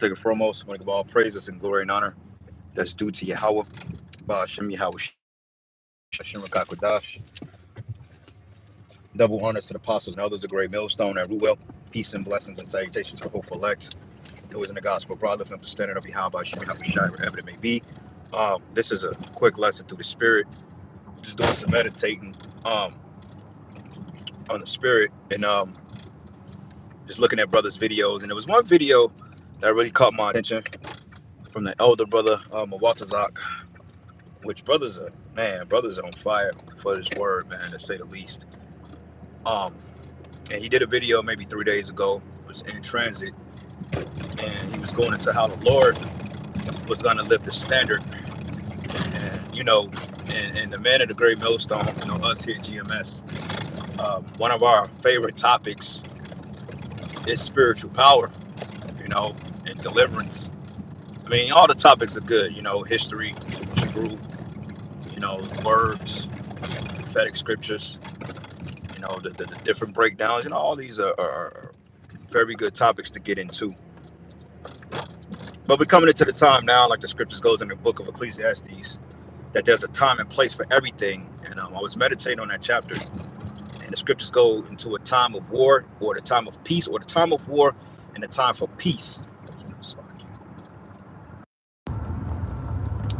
First and foremost, I want to give all praises and glory and honor that's due to Yahweh, Ba'ashem Yahweh Hashem Rakakwadash. Double honors to the apostles and others, a great millstone and Ruel. Peace and blessings and salutations to the hopeful elect. Who is in the gospel, brother, from the standard of Yahweh, Ba'ashem Yahweh Shai, wherever it may be. This is a quick lesson through the spirit. Just doing some meditating on the spirit and just looking at brothers' videos. And there was one video that really caught my attention from the elder brother, Mawatazak, which brothers are on fire for this word, man, to say the least. And he did a video maybe 3 days ago. It was in transit, and he was going into how the Lord was going to lift the standard. And and the man of the great millstone, us here at GMS, one of our favorite topics is spiritual power, and deliverance. I mean, all the topics are good, history, Hebrew, words, prophetic scriptures, the different breakdowns, all these are very good topics to get into. But we're coming into the time now, like the scriptures goes in the book of Ecclesiastes, that there's a time and place for everything. And I was meditating on that chapter, and the scriptures go into a time of war, or the time of peace, or the time of war and the time for peace.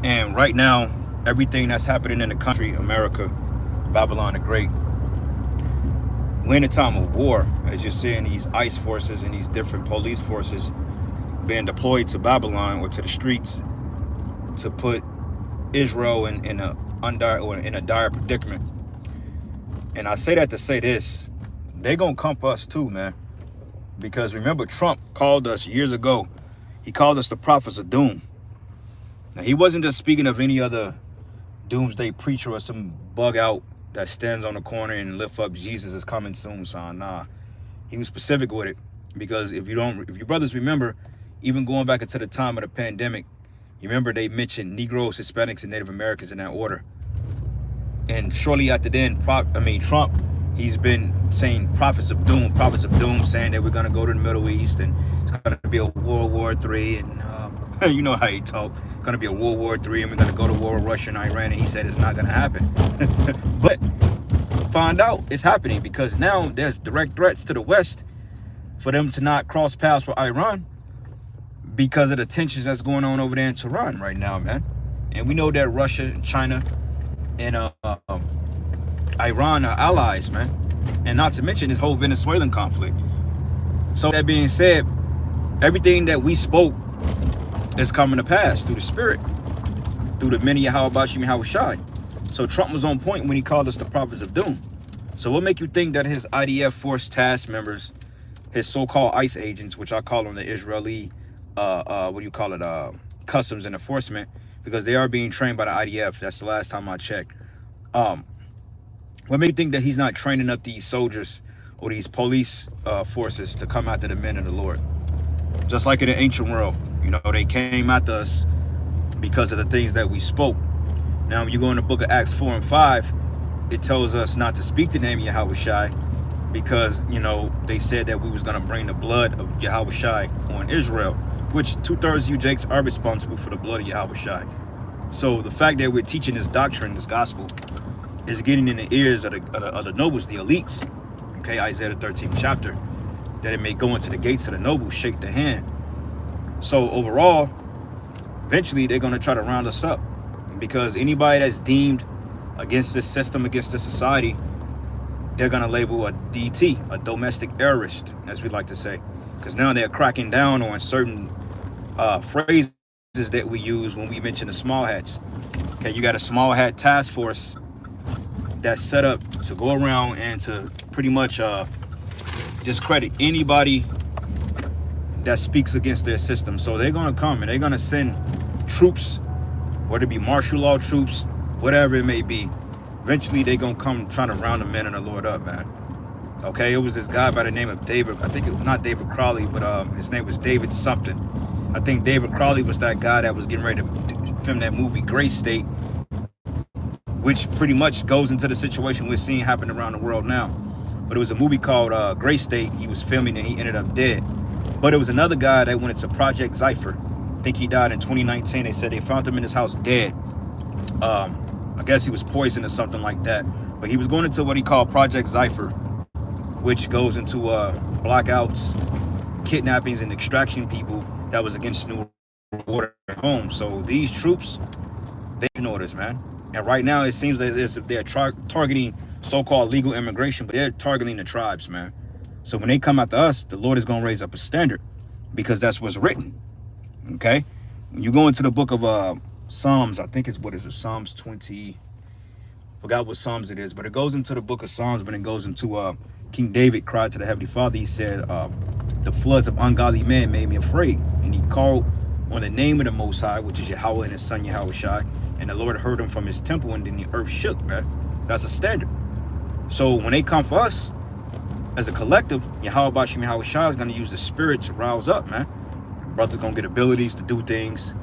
And right now, everything that's happening in the country, America, Babylon the Great, we're in a time of war, as you're seeing these ICE forces and these different police forces being deployed to Babylon or to the streets to put Israel in a dire predicament. And I say that to say this: they're gonna come for us too, man. Because remember, Trump called us years ago. He called us the prophets of doom. Now, he wasn't just speaking of any other doomsday preacher or some bug out that stands on the corner and lift up Jesus is coming soon, son. Nah, he was specific with it. Because if you brothers remember, even going back into the time of the pandemic, you remember they mentioned Negroes, Hispanics, and Native Americans in that order. And shortly after then, Trump, he's been saying prophets of doom, saying that we're going to go to the Middle East and it's going to be a World War III. And you know how he talk. It's going to be a World War III and we're going to go to war with Russia and Iran. And he said it's not going to happen. But find out it's happening, because now there's direct threats to the West for them to not cross paths with Iran because of the tensions that's going on over there in Tehran right now, man. And we know that Russia and China and Iran are allies, man. And not to mention this whole Venezuelan conflict. So that being said, everything that we spoke is coming to pass through the spirit, through the many Yahweh Ba'ashem Yahweh Shai. So Trump was on point when he called us the prophets of doom. So what make you think that his IDF force task members, his so-called ICE agents, which I call them the Israeli customs and enforcement, because they are being trained by the IDF. That's the last time I checked. What made you think that he's not training up these soldiers or these police forces to come after the men of the Lord? Just like in the ancient world, they came after us because of the things that we spoke. Now, when you go in the book of Acts 4 and 5, it tells us not to speak the name of Yahweh Shai, because, they said that we was going to bring the blood of Yahweh Shai on Israel, which 2/3 of you Jakes are responsible for the blood of Yahweh Shai. So the fact that we're teaching this doctrine, this gospel, is getting in the ears of the nobles, the elites, okay, Isaiah the 13th chapter, that it may go into the gates of the nobles, shake the hand. So overall, eventually they're going to try to round us up, because anybody that's deemed against this system, against this society, they're going to label a DT, a domestic terrorist, as we like to say, because now they're cracking down on certain phrases that we use when we mention the small hats. Okay, you got a small hat task force that's set up to go around and to pretty much discredit anybody that speaks against their system. So they're going to come and they're going to send troops, whether it be martial law troops, whatever it may be. Eventually they're going to come trying to round the men and the Lord up, man. Okay, it was this guy by the name of David. I think it was not David Crowley, but his name was David something. I think David Crowley was that guy that was getting ready to film that movie Gray State, which pretty much goes into the situation we're seeing happen around the world now. But it was a movie called Gray State. He was filming and he ended up dead. But it was another guy that went into Project Cypher. I think he died in 2019. They said they found him in his house dead. I guess he was poisoned or something like that. But he was going into what he called Project Cypher, which goes into blackouts, kidnappings, and extraction people that was against New Order at home. So these troops, they can orders, man. And right now it seems as if they're targeting so-called legal immigration, but they're targeting the tribes, man. So when they come after us, the Lord is going to raise up a standard, because that's what's written. Okay? When you go into the book of Psalms, I think it's, what is it, Psalms 20, forgot what Psalms it is, but it goes into the book of Psalms, but it goes into King David cried to the Heavenly Father. He said, the floods of ungodly men made me afraid. And he called on the name of the Most High, which is Yahweh and his son Yahweh Shai. And the Lord heard him from his temple, and then the earth shook, man. That's a standard. So when they come for us, as a collective, Yahweh Bashim Yahweh Shai is going to use the spirit to rouse up, man. Brothers going to get abilities to do things.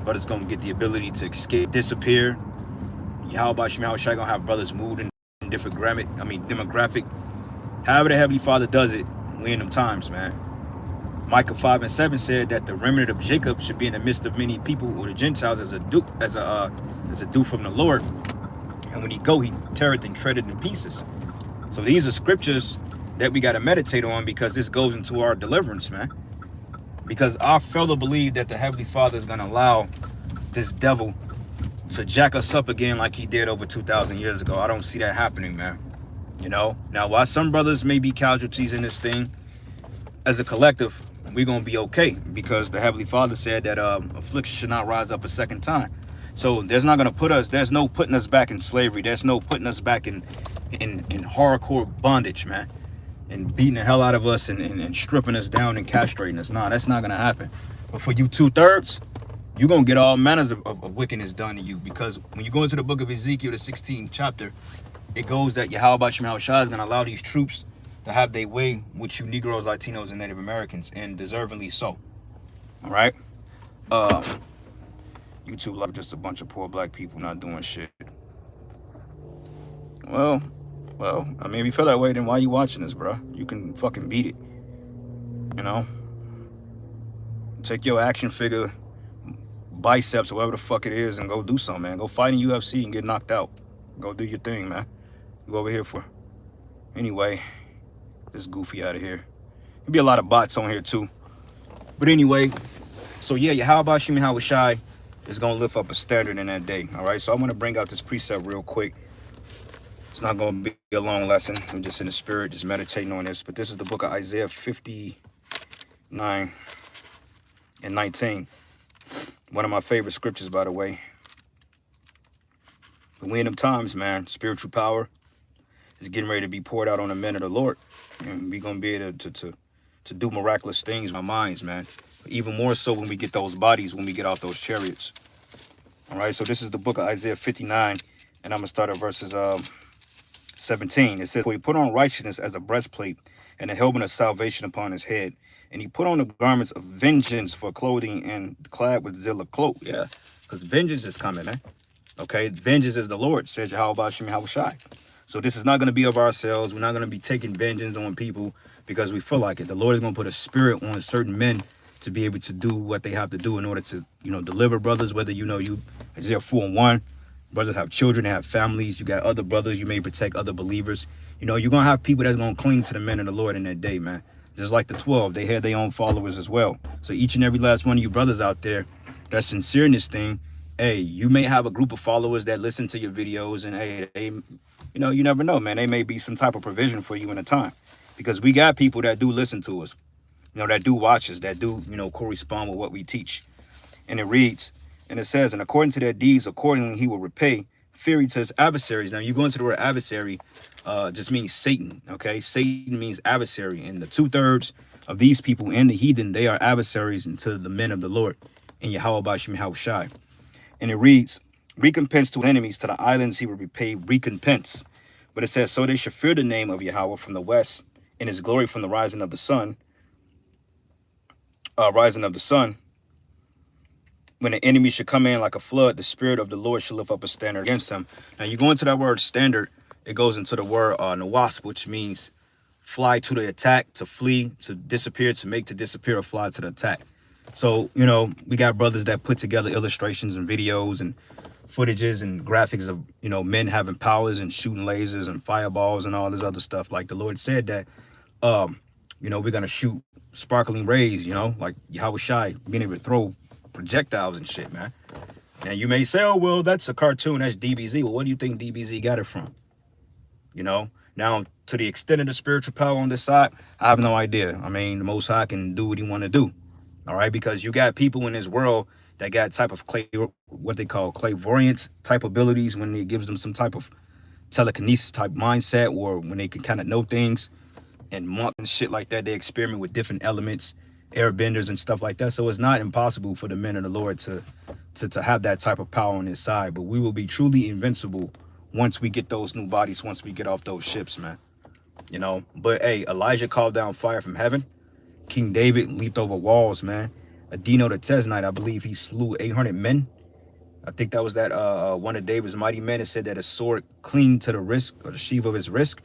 Brothers going to get the ability to escape, disappear. Yahweh Bashim Yahweh Shai going to have brothers moved in different demographic. However the Heavenly Father does it, we in them times, man. Micah 5:7 said that the remnant of Jacob should be in the midst of many people, or the Gentiles, as a due from the Lord. And when he go, he teareth and treadeth in pieces. So these are scriptures that we got to meditate on, because this goes into our deliverance, man. Because I further believe that the Heavenly Father is going to allow this devil to jack us up again like he did over 2,000 years ago. I don't see that happening, man. You know, now while some brothers may be casualties in this thing, as a collective, we're going to be okay, because the Heavenly Father said that affliction should not rise up a second time. So there's not going to there's no putting us back in slavery. There's no putting us back in hardcore bondage, man, and beating the hell out of us and stripping us down and castrating us. Nah, that's not going to happen. But for you 2/3, you're going to get all manners of wickedness done to you, because when you go into the book of Ezekiel, the 16th chapter, it goes that Yahweh Bashim Yahweh Shai is going to allow these troops to have their way with you Negroes, Latinos, and Native Americans, and deservingly so. All right? YouTube like just a bunch of poor black people not doing shit. Well, I mean, if you feel that way, then why you watching this, bro? You can fucking beat it. You know? Take your action figure, biceps, or whatever the fuck it is, and go do something, man. Go fight in UFC and get knocked out. Go do your thing, man. You over here for. Anyway, this goofy out of here. There'll be a lot of bots on here too. But anyway, so yeah, Yahweh Bashim Yahweh Shai is going to lift up a standard in that day. All right, so I'm going to bring out this precept real quick. It's not going to be a long lesson. I'm just in the spirit, just meditating on this. But this is the book of Isaiah 59 and 19. One of my favorite scriptures, by the way. But we in them times, man, spiritual power is getting ready to be poured out on the men of the Lord. And we're going to be able to do miraculous things in our minds, man. Even more so when we get those bodies, when we get off those chariots. All right, so this is the book of Isaiah 59, and I'm going to start at verses 17. It says, "For he put on righteousness as a breastplate, and a helmet of salvation upon his head. And he put on the garments of vengeance for clothing, and clad with zeal of cloak." Yeah, because vengeance is coming, man. Okay, vengeance is the Lord, says Yahweh Bashim Yahweh Shai. So this is not going to be of ourselves. We're not going to be taking vengeance on people because we feel like it. The Lord is going to put a spirit on certain men to be able to do what they have to do in order to, deliver brothers, whether, Isaiah 4:1, brothers have children, they have families. You got other brothers, you may protect other believers. You're going to have people that's going to cling to the men of the Lord in that day, man. Just like the 12, they had their own followers as well. So each and every last one of you brothers out there that's sincere in this thing, hey, you may have a group of followers that listen to your videos, and hey, they, you never know, man. They may be some type of provision for you in a time, because we got people that do listen to us, that do watch us, that do, correspond with what we teach. And it reads, and it says, "And according to their deeds, accordingly he will repay fury to his adversaries." Now, you go into the word adversary, just means Satan, okay? Satan means adversary. And the 2/3 of these people and the heathen, they are adversaries unto the men of the Lord in Yahweh Bashim Yahweh Shai. And it reads, "Recompense to enemies, to the islands he will repay recompense." But it says, "So they shall fear the name of Yahweh from the west, and his glory from the rising of the sun. When the enemy should come in like a flood, the spirit of the Lord shall lift up a standard against him." Now, you go into that word standard, it goes into the word nawasp, which means fly to the attack, to flee, to disappear, to make to disappear, or fly to the attack. So, you know, we got brothers that put together illustrations and videos and footages and graphics of, you know, men having powers and shooting lasers and fireballs and all this other stuff. Like the Lord said that, you know, we're going to shoot sparkling rays, you know, like Yahweh Shai being able to throw projectiles and shit, man. Now, you may say, oh, well, that's a cartoon. That's DBZ. Well, what do you think DBZ got it from? You know, now, to the extent of the spiritual power on this side, I have no idea. I mean, the Most High can do what he want to do. All right, because you got people in this world that got type of what they call clairvoyance type abilities, when it gives them some type of telekinesis type mindset, or when they can kind of know things and monk and shit like that. They experiment with different elements, airbenders and stuff like that. So it's not impossible for the men of the Lord to have that type of power on his side. But we will be truly invincible once we get those new bodies, once we get off those ships, man. You know, but hey, Elijah called down fire from heaven. King David leaped over walls, man. Adino the Tesnite, I believe he slew 800 men. I think that was that one of David's mighty men. It said that his sword clinged to the wrist, or the sheath of his wrist,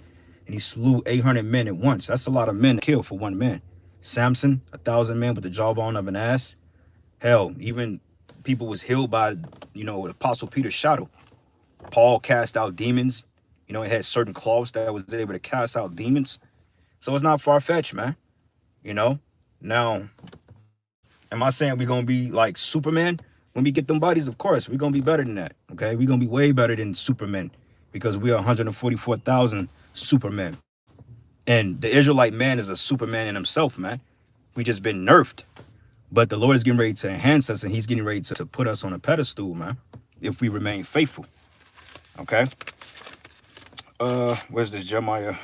and he slew 800 men at once. That's a lot of men to kill for one man. Samson, 1,000 men with the jawbone of an ass. Hell, even people was healed by, you know, Apostle Peter's shadow. Paul cast out demons. You know, it had certain cloths that was able to cast out demons. So it's not far-fetched, man. You know? Now, am I saying we're going to be like Superman when we get them bodies? Of course, we're going to be better than that, okay? We're going to be way better than Superman, because we are 144,000 Supermen. And the Israelite man is a Superman in himself, man. We just been nerfed. But the Lord is getting ready to enhance us, and he's getting ready to put us on a pedestal, man, if we remain faithful. Okay? Where's this Jeremiah?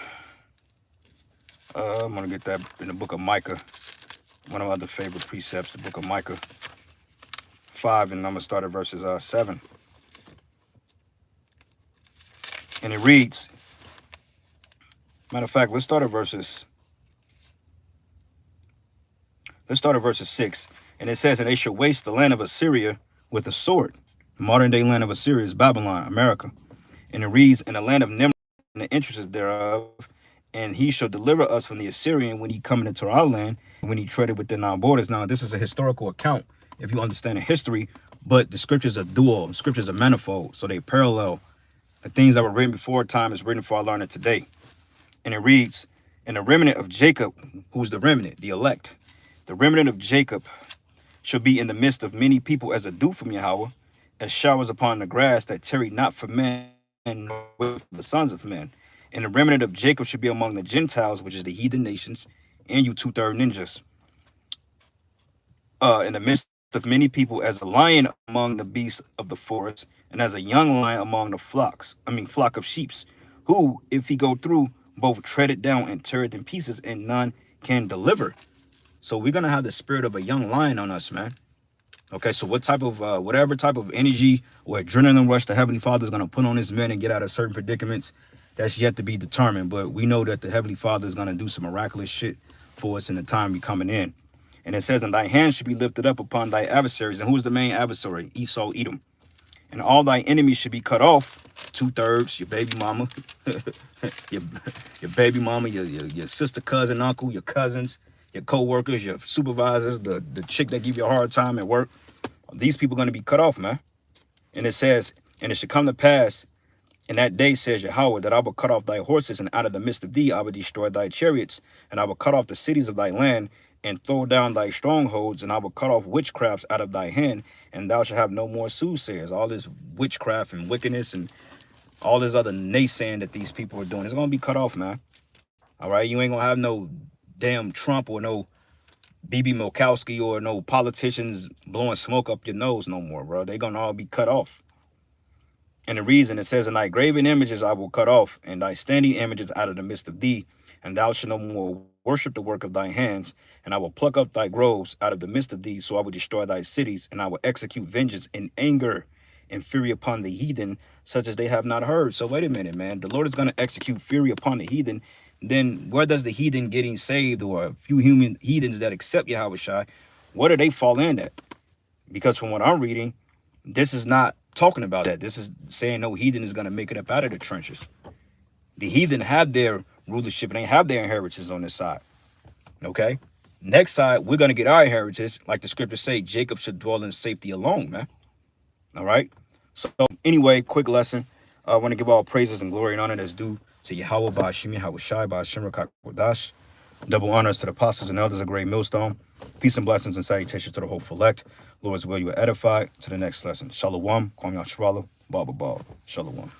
I'm going to get that in the book of Micah. One of my other favorite precepts, the book of Micah 5, and I'm going to start at verses 7. And it reads, matter of fact, let's start at verses 6. And it says, and they shall waste the land of Assyria with a sword. The modern day land of Assyria is Babylon, America. And it reads, in the land of Nimrod, and the interests thereof, and he shall deliver us from the Assyrian when he cometh into our land, and when he treaded within our borders. Now, this is a historical account, if you understand the history, but the scriptures are dual, scriptures are manifold, so they parallel. The things that were written before time is written for our learning today. And it reads, and the remnant of Jacob, who's the remnant, the elect, the remnant of Jacob shall be in the midst of many people as a dew from Yahweh, as showers upon the grass that tarry not for men, and with the sons of men. And the remnant of Jacob should be among the Gentiles, which is the heathen nations, and you 2/3 ninjas. In the midst of many people, as a lion among the beasts of the forest, and as a young lion among the flock of sheeps, who, if he go through, both tread it down and tear it in pieces, and none can deliver. So we're gonna have the spirit of a young lion on us, man. Okay, so what type of whatever type of energy or adrenaline rush the Heavenly Father is gonna put on his men and get out of certain predicaments, that's yet to be determined. But we know that the Heavenly Father is gonna do some miraculous shit for us in the time we coming in. And it says, and thy hand should be lifted up upon thy adversaries. And who's the main adversary? Esau, Edom. And all thy enemies should be cut off. 2/3, your baby mama, your baby mama, your sister, cousin, uncle, your cousins, your co-workers, your supervisors, the chick that give you a hard time at work. These people are going to be cut off, man. And it says, and it should come to pass in that day, says Yahweh, that I will cut off thy horses, and out of the midst of thee I will destroy thy chariots, and I will cut off the cities of thy land, and throw down thy strongholds, and I will cut off witchcrafts out of thy hand, and thou shalt have no more soothsayers. All this witchcraft and wickedness and all this other naysaying that these people are doing, it's going to be cut off, man. All right? You ain't going to have no damn Trump or no BB Milkowski or no politicians blowing smoke up your nose no more, bro. They're going to all be cut off. And the reason, it says, and thy graven images I will cut off, and thy standing images out of the midst of thee, and thou shalt no more worship the work of thy hands, and I will pluck up thy groves out of the midst of thee, so I will destroy thy cities, and I will execute vengeance in anger and fury upon the heathen, such as they have not heard. So wait a minute, man. The Lord is going to execute fury upon the heathen. Then where does the heathen getting saved, or a few human heathens that accept Yahweh Shai, where do they fall in at? Because from what I'm reading, this is not talking about that. This is saying no heathen is going to make it up out of the trenches. The heathen have their rulership and they have their inheritance on this side. Okay? Next side, we're going to get our inheritance. Like the scriptures say, Jacob should dwell in safety alone, man. All right? So anyway, quick lesson. I want to give all praises and glory and honor that's due to Yahweh, Ba'ashim, Yahushai, Ba'ashim, Rakak, Wadash. Double honors to the apostles and elders of Great Millstone. Peace and blessings and salutations to the hopeful elect. Lord's will you are edified. To the next lesson. Shalom. Kwam Yashwala. Baba Shalom.